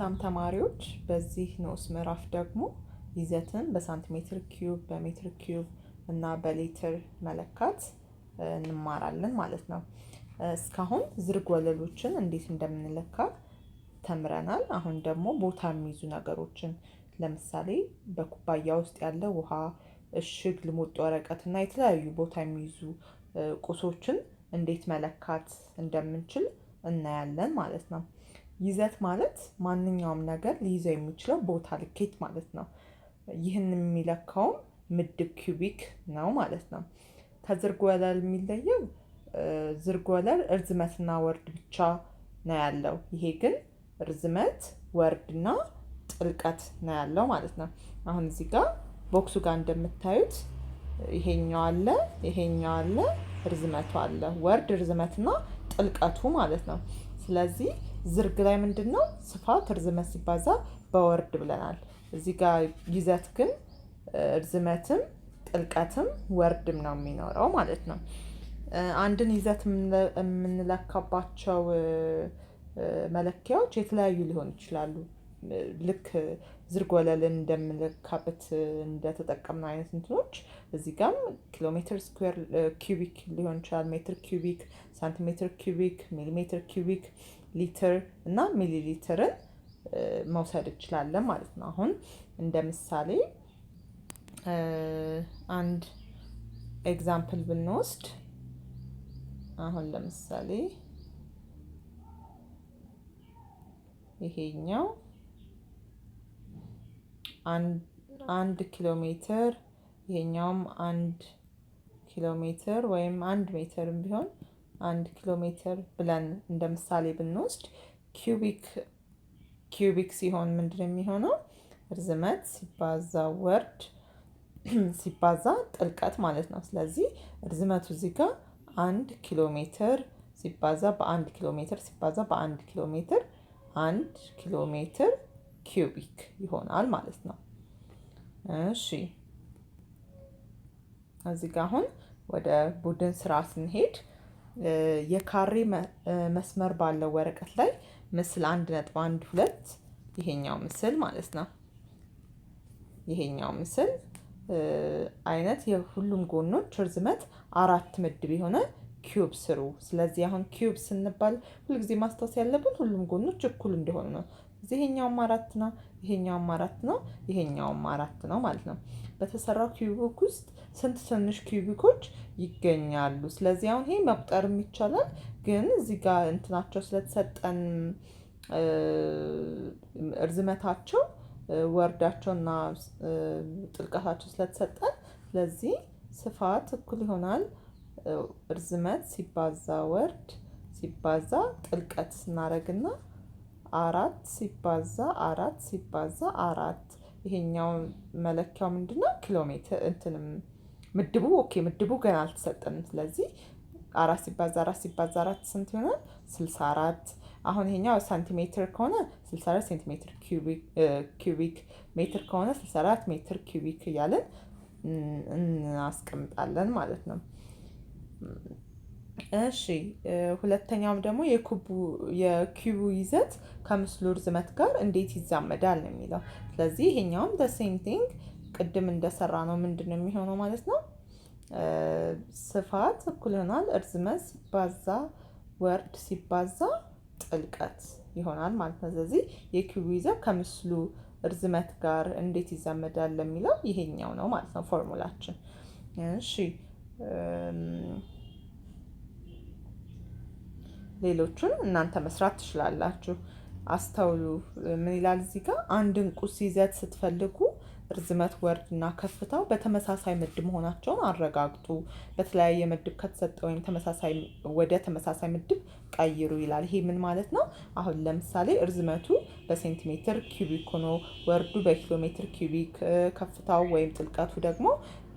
ሰላም ተማሪዎች፣ በዚህ ንዑስ ምዕራፍ ደግሞ ይዘትን በሳንቲሜትር ኪዩብ፣ በሜትር ኪዩብ እና በሊትር መለካት እንማራለን ማለት ነው። እስካሁን ዝርግ ወለሎችን እንዴት እንደምንለካ ተምረናል። አሁን ደግሞ ቦታ የሚይዙ ነገሮችን ለምሳሌ በኩባያ ውስጥ ያለ ውሃ፣ እሽግ፣ ልሙጥ ወረቀት እና የተለያዩ ቦታ የሚይዙ ቁሶችን እንዴት መለካት እንደምንችል እናያለን ማለት ነው። ይዘት ማለት ማንኛውም ነገር ሊይዘው የሚችለው ቦታ ልኬት ማለት ነው። ይህን የሚለካውም ምድብ ኪዩቢክ ነው ማለት ነው። ከዝርግ ወለል የሚለየው ዝርግ ወለል እርዝመትና ወርድ ብቻ ነው ያለው። ይሄ ግን ርዝመት፣ ወርድና ጥልቀት ነው ያለው ማለት ነው። አሁን እዚህ ጋር ቦክሱ ጋር እንደምታዩት ይሄኛው አለ፣ ይሄኛው አለ፣ ርዝመቱ አለ። ወርድ፣ ርዝመትና ጥልቀቱ ማለት ነው። ስለዚህ ዝርግ ላይ ምንድነው? ስፋት ርዝመት ሲባዛ በወርድ ብለናል። እዚህ ጋር ይዘት ግን ርዝመትም ጥልቀትም ወርድም ነው የሚኖረው ማለት ነው። አንድን ይዘት የምንለካባቸው መለኪያዎች የተለያዩ ሊሆኑ ይችላሉ። ልክ ዝርግ ወለልን እንደምንለካበት እንደተጠቀምነው አይነት እንትኖች እዚህ ጋርም ኪሎ ሜትር ስኩዌር ኪዩቢክ ሊሆን ይችላል፣ ሜትር ኪዩቢክ፣ ሳንቲሜትር ኪዩቢክ፣ ሚሊሜትር ኪዩቢክ፣ ሊትር እና ሚሊ ሊትርን መውሰድ እንችላለን ማለት ነው። አሁን እንደ ምሳሌ አንድ ኤግዛምፕል ብንወስድ አሁን ለምሳሌ ይሄኛው አንድ ኪሎ ሜትር፣ ይሄኛውም 1 ኪሎ ሜትር ወይም 1 ሜትርም ቢሆን 1 ኪሎ ሜትር ብለን እንደ ምሳሌ ብንወስድ ኪዩቢክ ሲሆን ምንድነው የሚሆነው? ርዝመት ሲባዛ ወርድ ሲባዛ ጥልቀት ማለት ነው። ስለዚህ ርዝመቱ እዚህ ጋር 1 ኪሎ ሜትር ሲባዛ በ1 ኪሎ ሜትር ሲባዛ በ1 ኪሎ ሜትር 1 ኪሎ ሜትር ኪዩቢክ ይሆናል ማለት ነው። እሺ እዚህ ጋር አሁን ወደ ቡድን ስራ ስንሄድ የካሬ መስመር ባለው ወረቀት ላይ ምስል 1.12 ይሄኛው ምስል ማለት ነው። ይሄኛው ምስል አይነት የሁሉም ጎኖች ርዝመት 4 ምድብ የሆነ ኪዩብ ስሩ። ስለዚህ አሁን ኪዩብ ስንባል ሁልጊዜ ማስታወስ ያለብን ሁሉም ጎኖች እኩል እንደሆኑ ነው። ይሄኛውም 4 ነው፣ ይሄኛውም 4 ነው፣ ይሄኛውም 4 ነው ማለት ነው። በተሰራው ኪዩቢክ ውስጥ ስንት ትንሽ ኪዩቢኮች ይገኛሉ? ስለዚህ አሁን ይሄ መቁጠርም ይቻላል፣ ግን እዚህ ጋር እንትናቸው ስለተሰጠን እርዝመታቸው ወርዳቸውና ጥልቀታቸው ስለተሰጠን ስለዚህ ስፋት እኩል ይሆናል እርዝመት ሲባዛ ወርድ ሲባዛ ጥልቀት ስናደርግና 4 ሲባዛ 4 ሲባዛ 4 ይሄኛው መለኪያው ምንድነው? ኪሎ ሜትር እንትንም ምድቡ ምድቡ ገና አልተሰጠንም። ስለዚህ 4 ሲባዛ 4 ሲባዛ 4 ስንት ይሆናል? 64። አሁን ይሄኛው ሳንቲሜትር ከሆነ 64 ሴንቲሜትር ኪዩቢክ፣ ሜትር ከሆነ 64 ሜትር ኪዩቢክ እያለን እናስቀምጣለን ማለት ነው። እሺ ሁለተኛውም ደግሞ የኪዩቡ ይዘት ከምስሉ ርዝመት ጋር እንዴት ይዛመዳል ነው የሚለው። ስለዚህ ይሄኛውም the same thing ቅድም እንደሰራ ነው ምንድነው የሚሆነው ማለት ነው። ስፋት እኩል ይሆናል እርዝመት ሲባዛ ወርድ ሲባዛ ጥልቀት ይሆናል ማለት ነው። ስለዚህ የኪዩቡ ይዘት ከምስሉ ርዝመት ጋር እንዴት ይዛመዳል ለሚለው ይሄኛው ነው ማለት ነው ፎርሙላችን። እሺ ሌሎቹን እናንተ መስራት ትችላላችሁ። አስተውሉ። ምን ይላል እዚህ ጋር? አንድን ቁስ ይዘት ስትፈልጉ ርዝመት፣ ወርድ እና ከፍታው በተመሳሳይ ምድብ መሆናቸውን አረጋግጡ። በተለያየ ምድብ ከተሰጠ ወይም ወደ ተመሳሳይ ምድብ ቀይሩ ይላል። ይሄ ምን ማለት ነው? አሁን ለምሳሌ ርዝመቱ በሴንቲሜትር ኪዩቢክ ሆኖ ወርዱ በኪሎ ሜትር ኪዩቢክ፣ ከፍታው ወይም ጥልቀቱ ደግሞ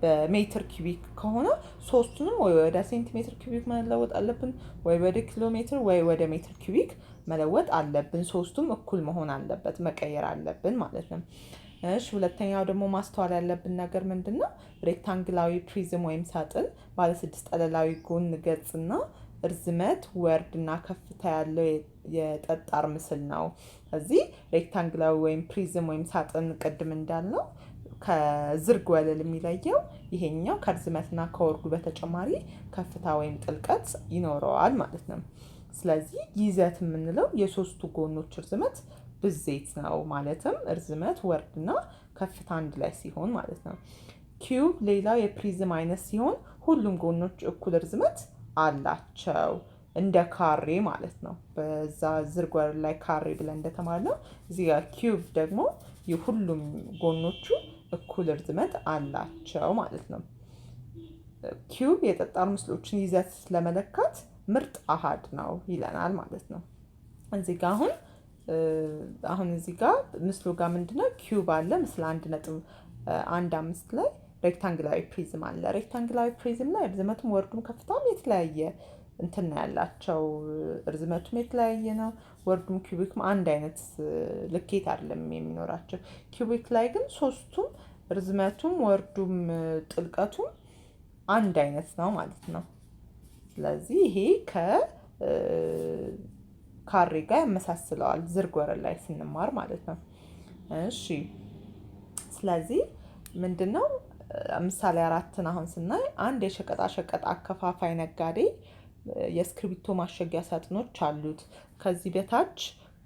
በሜትር ኪዩቢክ ከሆነ ሶስቱንም ወይ ወደ ሴንቲሜትር ኪዩቢክ መለወጥ አለብን፣ ወይ ወደ ኪሎ ሜትር ወይ ወደ ሜትር ኪዩቢክ መለወጥ አለብን። ሶስቱም እኩል መሆን አለበት፣ መቀየር አለብን ማለት ነው። እሺ ሁለተኛው ደግሞ ማስተዋል ያለብን ነገር ምንድነው? ሬክታንግላዊ ፕሪዝም ወይም ሳጥን ባለ 6 ጠለላዊ ጎን ገጽና እርዝመት፣ ወርድ እና ከፍታ ያለው የጠጣር ምስል ነው። እዚህ ሬክታንግላዊ ወይም ፕሪዝም ወይም ሳጥን ቅድም እንዳልነው ከዝርግ ወለል የሚለየው ይሄኛው ከርዝመትና ከወርዱ በተጨማሪ ከፍታ ወይም ጥልቀት ይኖረዋል ማለት ነው። ስለዚህ ይዘት የምንለው የሶስቱ ጎኖች እርዝመት ብዜት ነው። ማለትም እርዝመት፣ ወርድና ከፍታ አንድ ላይ ሲሆን ማለት ነው። ኪዩብ ሌላው የፕሪዝም አይነት ሲሆን ሁሉም ጎኖች እኩል እርዝመት አላቸው፣ እንደ ካሬ ማለት ነው። በዛ ዝርግ ወለል ላይ ካሬ ብለን እንደተማርነው እዚህ ጋር ኪዩብ ደግሞ የሁሉም ጎኖቹ እኩል እርዝመት አላቸው ማለት ነው። ኪዩብ የጠጣር ምስሎችን ይዘት ለመለካት ምርጥ አሃድ ነው ይለናል ማለት ነው። እዚህ ጋር አሁን እዚህ ጋር ምስሉ ጋር ምንድነው ኪዩብ አለ። ምስል 1.15 ላይ ሬክታንግላዊ ፕሪዝም አለ። ሬክታንግላዊ ፕሪዝም ላይ ርዝመቱም ወርዱም ከፍታም የተለያየ እንትን ያላቸው፣ ርዝመቱም የተለያየ ነው። ወርዱም ኪዩቢክም አንድ አይነት ልኬት አይደለም የሚኖራቸው። ኪዩቢክ ላይ ግን ሶስቱም ርዝመቱም ወርዱም ጥልቀቱም አንድ አይነት ነው ማለት ነው። ስለዚህ ይሄ ከካሬ ጋር ያመሳስለዋል ዝርግ ወለል ላይ ስንማር ማለት ነው። እሺ ስለዚህ ምንድነው ምሳሌ 4ን አሁን ስናይ አንድ የሸቀጣሸቀጥ አከፋፋይ ነጋዴ የእስክሪብቶ ማሸጊያ ሳጥኖች አሉት። ከዚህ በታች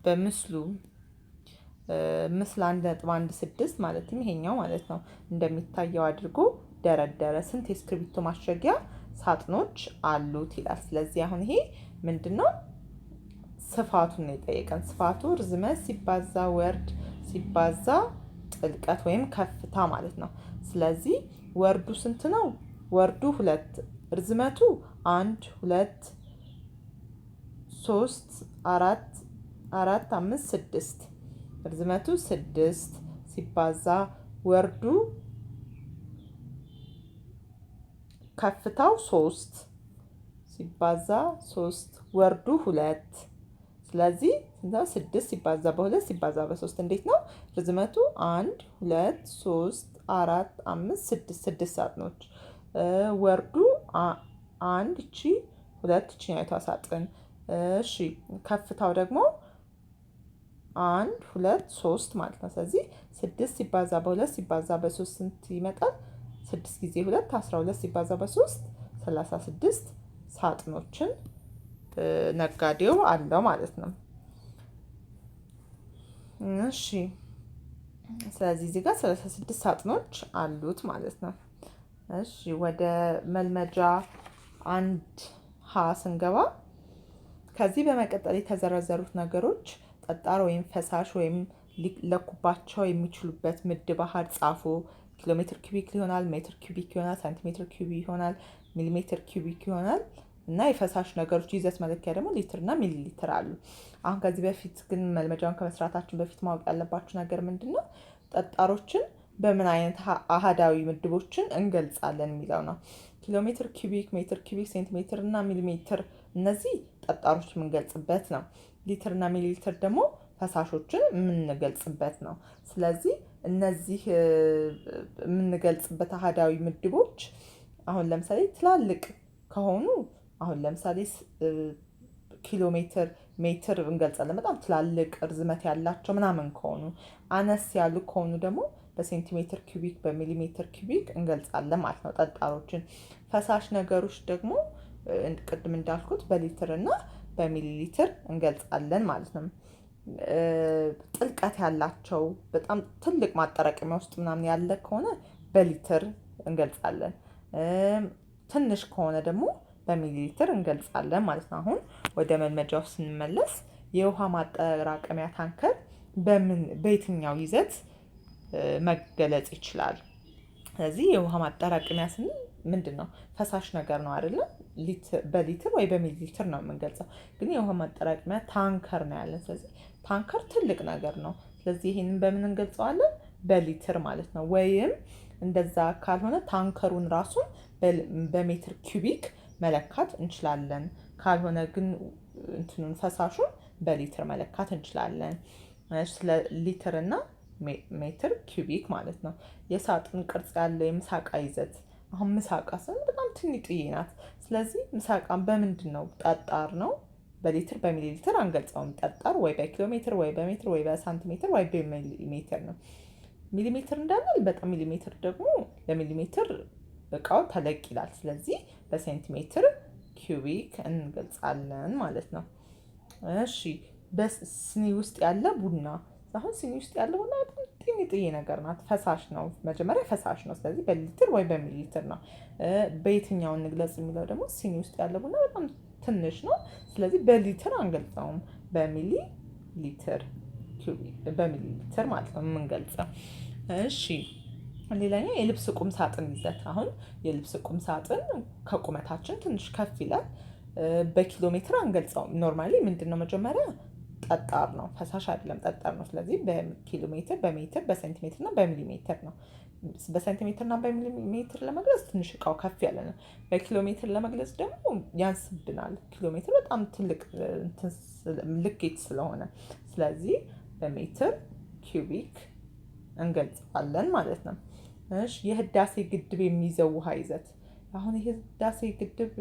በምስሉ ምስል 1.16 ማለትም ይሄኛው ማለት ነው እንደሚታየው አድርጎ ደረደረ። ስንት የእስክሪብቶ ማሸጊያ ሳጥኖች አሉት ይላል። ስለዚህ አሁን ይሄ ምንድነው ስፋቱን ነው የጠየቀን። ስፋቱ ርዝመት ሲባዛ ወርድ ሲባዛ ጥልቀት ወይም ከፍታ ማለት ነው። ስለዚህ ወርዱ ስንት ነው? ወርዱ 2፣ ርዝመቱ 1 2 3 4 5 6 ርዝመቱ 6 ሲባዛ ወርዱ ከፍታው 3 ሲባዛ 3 ወርዱ 2። ስለዚህ 6 ሲባዛ በ2 ሲባዛ በ3 እንዴት ነው? ርዝመቱ 1 2 3 4 5 6 6 ሳጥኖች፣ ወርዱ 1 እቺ 2 እቺ አይቷ ሳጥን። እሺ ከፍታው ደግሞ 1 2 3 ማለት ነው። ስለዚህ 6 ሲባዛ በ2 ሲባዛ በ3 ስንት ይመጣል? 6 ጊዜ 2 12 ሲባዛ በ3 36 ሳጥኖችን ነጋዴው አለው ማለት ነው። እሺ ስለዚህ እዚህ ጋር 36 ሳጥኖች አሉት ማለት ነው። እሺ ወደ መልመጃ 1ሀ ስንገባ ከዚህ በመቀጠል የተዘረዘሩት ነገሮች ጠጣር ወይም ፈሳሽ ወይም ሊለኩባቸው የሚችሉበት ምድብ አሃድ ጻፉ። ኪሎ ሜትር ኪዩቢክ ይሆናል፣ ሜትር ኪዩቢክ ይሆናል፣ ሳንቲሜትር ኪዩቢክ ይሆናል፣ ሚሊሜትር ኪዩቢክ ይሆናል እና የፈሳሽ ነገሮች ይዘት መለኪያ ደግሞ ሊትር እና ሚሊ ሊትር አሉ። አሁን ከዚህ በፊት ግን መልመጃውን ከመስራታችን በፊት ማወቅ ያለባችሁ ነገር ምንድነው ጠጣሮችን በምን አይነት አሃዳዊ ምድቦችን እንገልጻለን የሚለው ነው። ኪሎ ሜትር ኪዩቢክ፣ ሜትር ኪዩቢክ፣ ሴንቲሜትር እና ሚሊሜትር እነዚህ ጠጣሮች የምንገልጽበት ነው። ሊትር እና ሚሊ ሊትር ደግሞ ፈሳሾችን የምንገልጽበት ነው። ስለዚህ እነዚህ የምንገልጽበት አሃዳዊ ምድቦች አሁን ለምሳሌ ትላልቅ ከሆኑ አሁን ለምሳሌ ኪሎ ሜትር፣ ሜትር እንገልጻለን በጣም ትላልቅ ርዝመት ያላቸው ምናምን ከሆኑ። አነስ ያሉ ከሆኑ ደግሞ በሴንቲሜትር ኪዩቢክ፣ በሚሊሜትር ኪዩቢክ እንገልጻለን ማለት ነው ጠጣሮችን። ፈሳሽ ነገሮች ደግሞ ቅድም እንዳልኩት በሊትር እና በሚሊ ሊትር እንገልጻለን ማለት ነው። ጥልቀት ያላቸው በጣም ትልቅ ማጠራቀሚያ ውስጥ ምናምን ያለ ከሆነ በሊትር እንገልጻለን። ትንሽ ከሆነ ደግሞ በሚሊ ሊትር እንገልጻለን ማለት ነው። አሁን ወደ መልመጃው ስንመለስ የውሃ ማጠራቀሚያ ታንከር በየትኛው ይዘት መገለጽ ይችላል? ስለዚህ የውሃ ማጠራቀሚያ ስንል ምንድነው? ፈሳሽ ነገር ነው አይደለም? በሊትር ወይ በሚሊ ሊትር ነው የምንገልጸው። ግን የውሃ ማጠራቀሚያ ታንከር ነው ያለን። ስለዚህ ታንከር ትልቅ ነገር ነው። ስለዚህ ይሄንን በምን እንገልጸዋለን? በሊትር ማለት ነው። ወይም እንደዛ ካልሆነ ታንከሩን ራሱን በሜትር ኪዩቢክ መለካት እንችላለን። ካልሆነ ግን እንትኑን ፈሳሹን በሊትር መለካት እንችላለን። ስለ ሊትር እና ሜትር ኪዩቢክ ማለት ነው። የሳጥን ቅርጽ ያለው የምሳቃ ይዘት አሁን ምሳቃ ስንል በጣም ትንጥዬ ናት። ስለዚህ ምሳቃን በምንድን ነው? ጠጣር ነው። በሊትር በሚሊ ሊትር አንገልጸውም። ጠጣር ወይ በኪሎ ሜትር ወይ በሜትር ወይ በሳንቲሜትር ወይ በሚሊሜትር ነው። ሚሊሜትር እንዳንል በጣም ሚሊሜትር ደግሞ ለሚሊሜትር እቃው ተለቅ ይላል። ስለዚህ በሴንቲሜትር ኪዩቢክ እንገልጻለን ማለት ነው። እሺ በስኒ ውስጥ ያለ ቡና። አሁን ስኒ ውስጥ ያለ ቡና በጣም ጥንጥዬ ነገር ናት። ፈሳሽ ነው። መጀመሪያ ፈሳሽ ነው። ስለዚህ በሊትር ወይ በሚሊ ሊትር ነው። በየትኛው እንግለጽ የሚለው ደግሞ ሲኒ ውስጥ ያለ ቡና በጣም ትንሽ ነው። ስለዚህ በሊትር አንገልጸውም። በሚሊ ሊትር በሚሊ ሊትር ማለት ነው የምንገልጸው። እሺ ሌላኛው የልብስ ቁም ሳጥን ይዘት። አሁን የልብስ ቁም ሳጥን ከቁመታችን ትንሽ ከፍ ይላል። በኪሎ ሜትር አንገልጸውም። ኖርማሊ ምንድነው መጀመሪያ ጠጣር ነው፣ ፈሳሽ አይደለም፣ ጠጣር ነው። ስለዚህ በኪሎ ሜትር፣ በሜትር፣ በሴንቲሜትር እና በሚሊሜትር ነው። በሴንቲሜትር እና በሚሊሜትር ለመግለጽ ትንሽ እቃው ከፍ ያለ ነው። በኪሎ ሜትር ለመግለጽ ደግሞ ያንስብናል። ኪሎ ሜትር በጣም ትልቅ ልኬት ስለሆነ፣ ስለዚህ በሜትር ኪዩቢክ እንገልጻለን ማለት ነው። እሺ የህዳሴ ግድብ የሚይዘው ውሃ ይዘት። አሁን የህዳሴ ግድብ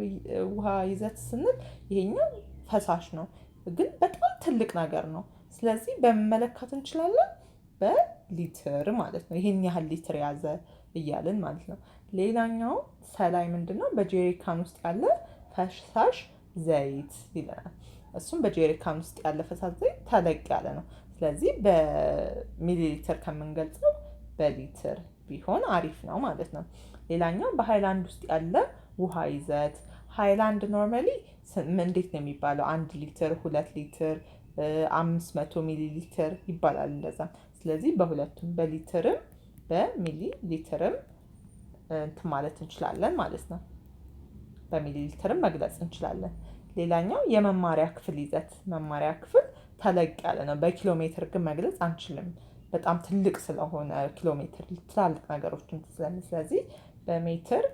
ውሃ ይዘት ስንል ይሄኛው ፈሳሽ ነው፣ ግን በጣም ትልቅ ነገር ነው። ስለዚህ በመለካት እንችላለን በሊትር ማለት ነው። ይሄን ያህል ሊትር ያዘ እያልን ማለት ነው። ሌላኛው ሰላይ ምንድነው? በጄሪካን ውስጥ ያለ ፈሳሽ ዘይት ይለናል። እሱም በጄሪካን ውስጥ ያለ ፈሳሽ ዘይት ተለቅ ያለ ነው። ስለዚህ በሚሊ ሊትር ከምንገልጸው በሊትር ቢሆን አሪፍ ነው ማለት ነው። ሌላኛው በሃይላንድ ውስጥ ያለ ውሃ ይዘት። ሃይላንድ ኖርማሊ እንዴት ነው የሚባለው? 1 ሊትር፣ 2 ሊትር፣ 500 ሚሊ ሊትር ይባላል እንደዛ። ስለዚህ በሁለቱም በሊትርም በሚሊ ሊትርም እንትን ማለት እንችላለን ማለት ነው። በሚሊ ሊትርም መግለጽ እንችላለን። ሌላኛው የመማሪያ ክፍል ይዘት። መማሪያ ክፍል ተለቅ ያለ ነው። በኪሎ ሜትር ግን መግለጽ አንችልም። በጣም ትልቅ ስለሆነ ኪሎ ሜትር ትላልቅ ነገሮችን ስለዚህ፣ ስለዚህ በሜትር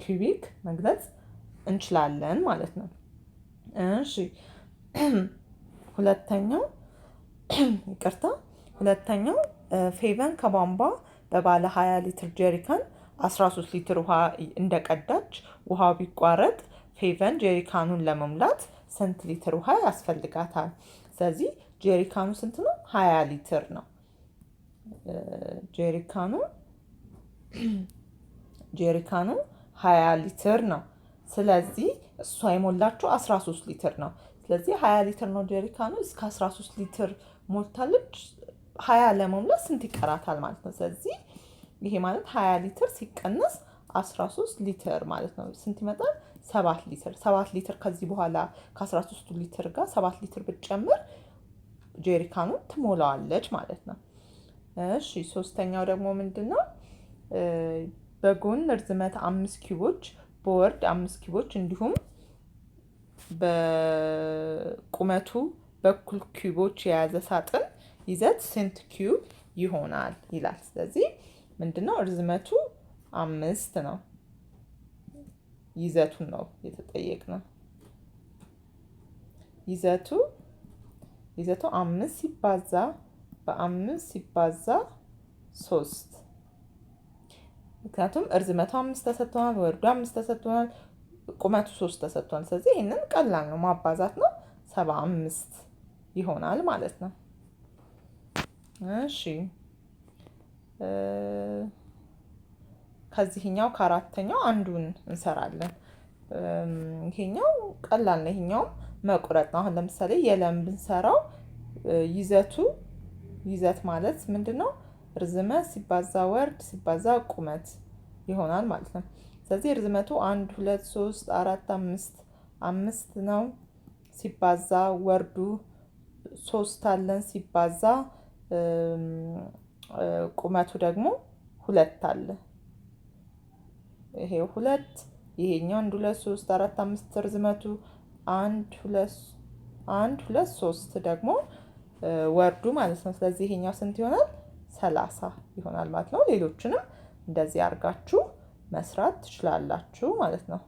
ኪዩቢክ መግለጽ እንችላለን ማለት ነው። እሺ ሁለተኛው ይቅርታ፣ ሁለተኛው ፌቨን ከቧንቧ በባለ 20 ሊትር ጀሪካን 13 ሊትር ውሃ እንደቀዳች ውሃው ቢቋረጥ ፌቨን ጀሪካኑን ለመሙላት ስንት ሊትር ውሃ ያስፈልጋታል? ስለዚህ ጀሪካኑ ስንት ነው? 20 ሊትር ነው። ጀሪካኑ 20 ሊትር ነው። ስለዚህ እሷ የሞላችው 13 ሊትር ነው። ስለዚህ 20 ሊትር ነው ጀሪካኑ። እስከ 13 ሊትር ሞልታለች። 20 ለመሙላት ስንት ይቀራታል ማለት ነው? ስለዚህ ይሄ ማለት 20 ሊትር ሲቀነስ 13 ሊትር ማለት ነው። ስንት ይመጣል? 7 ሊትር። 7 ሊትር ከዚህ በኋላ ከ13 ሊትር ጋር 7 ሊትር ብትጨምር ጀሪካኑን ትሞላዋለች ማለት ነው። እሺ ሶስተኛው ደግሞ ምንድነው? በጎን ርዝመት 5 ኪዩቦች፣ በወርድ 5 ኪዩቦች እንዲሁም በቁመቱ በኩል ኪዩቦች የያዘ ሳጥን ይዘት ስንት ኪዩብ ይሆናል ይላል። ስለዚህ ምንድነው? ርዝመቱ 5 ነው። ይዘቱን ነው የተጠየቅነው። ይዘቱ 5 ሲባዛ በ5 ሲባዛ 3። ምክንያቱም እርዝመቱ 5 ተሰጥቷል፣ ወርዱ 5 ተሰጥቷል፣ ቁመቱ 3 ተሰጥቷል። ስለዚህ ይሄንን ቀላል ነው፣ ማባዛት ነው። 75 ይሆናል ማለት ነው። እሺ ከዚህኛው ከአራተኛው አንዱን እንሰራለን። ይሄኛው ቀላል ነው። ይሄኛው መቁረጥ ነው። አሁን ለምሳሌ የለም ብንሰራው ይዘት ማለት ምንድነው? ርዝመት ሲባዛ ወርድ ሲባዛ ቁመት ይሆናል ማለት ነው። ስለዚህ ርዝመቱ 1 2 3 4 5 ነው። ሲባዛ ወርዱ 3 አለን። ሲባዛ ቁመቱ ደግሞ 2 አለ። ይሄው 2፣ ይሄኛው 1 2 3 4 5 ርዝመቱ 1 2 3 ደግሞ ወርዱ ማለት ነው። ስለዚህ ይሄኛው ስንት ይሆናል? 30 ይሆናል ማለት ነው። ሌሎችንም እንደዚህ አድርጋችሁ መስራት ትችላላችሁ ማለት ነው።